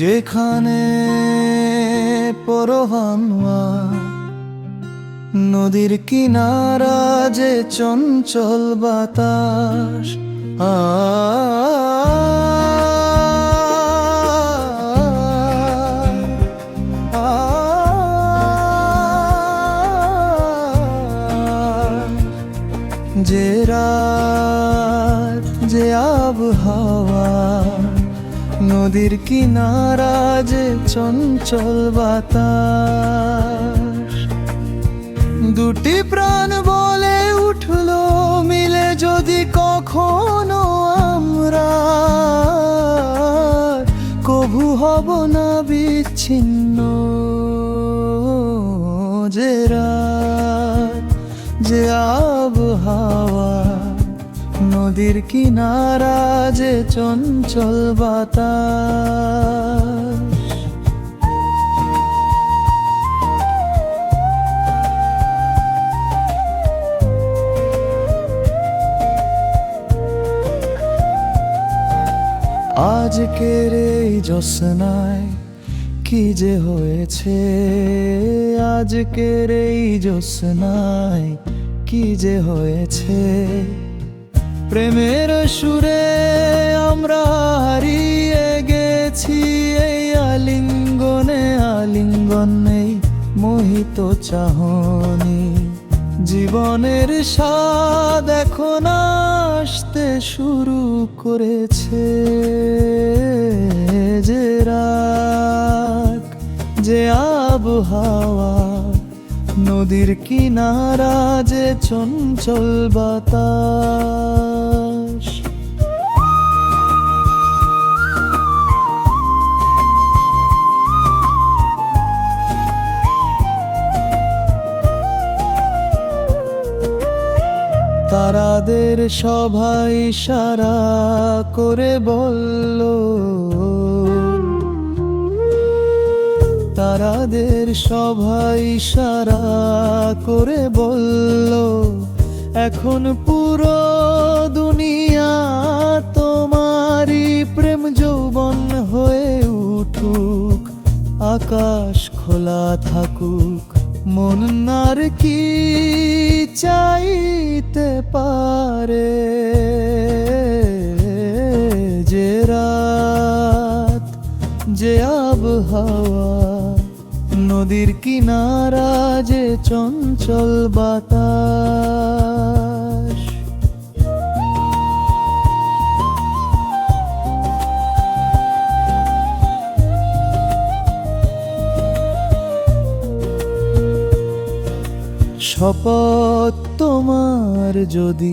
যেখানে পরোয়ানা নদীর কিনারা যে চঞ্চল বাতাস যে রাত যে আবহাওয়া নদীর কিনারা যে চঞ্চল বাতাস দুটি প্রাণ বলে উঠলো মিলে যদি কখনো আমরা কভু হব না বিচ্ছিন্ন যে রাত যে আবহাওয়া নদীর কিনারা যে চঞ্চল বাতাস আজকের এই জ্যোৎস্নায় কি যে হয়েছে আজকের এই জ্যোৎস্নায় কি যে হয়েছে প্রেমের সুরে আমরা হারিয়ে গেছি এই আলিঙ্গনে আলিঙ্গনে মোহিত চাহনি জীবনের স্বাদ এখন আসতে শুরু করেছে যে রাত যে আবহাওয়া নদীর কিনারা যে চঞ্চল বাতাস তারাদের সবাই ইশারা করে বলল তারাদের সবাই ইশারা করে বলল এখন পুরো দুনিয়া তোমারই প্রেম যৌবন হয়ে উঠুক আকাশ খোলা থাকুক মন আর কি চাইতে পারে যে রাত যে আবহাওয়া নদীর কিনারা যে চঞ্চল বাতাস শপথ তোমার যদি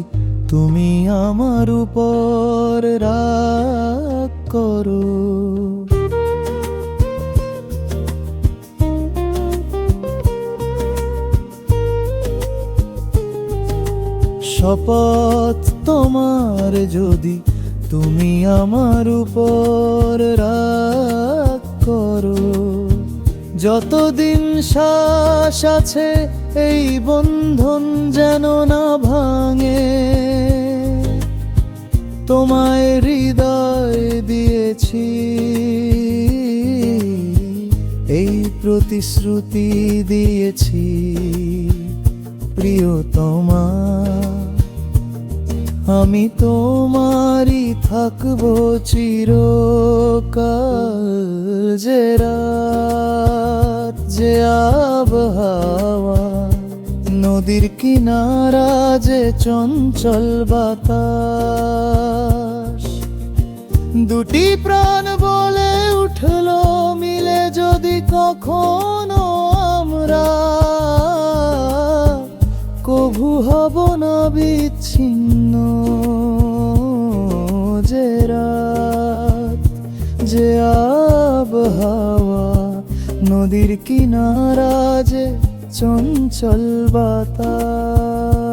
তুমি আমার উপর রাগ করো শপথ তোমার যদি তুমি আমার উপর রাগ করো যতদিন শ্বাস আছে এই বন্ধন যেন না ভাঙে তোমায় হৃদয় দিয়েছি এই প্রতিশ্রুতি দিয়েছি প্রিয়তমা আমি তোমারই থাকবো চিরকাল যে রাত যে আবহাওয়া নদীর কিনারা যে চঞ্চল বাতাস দুটি প্রাণ বলে উঠলো মিলে যদি কখনো আমরা কভু হব না বিচ্ছিন্ন যে রাত যে আবহাওয়া নদীর কিনারা যে চঞ্চল বাতাস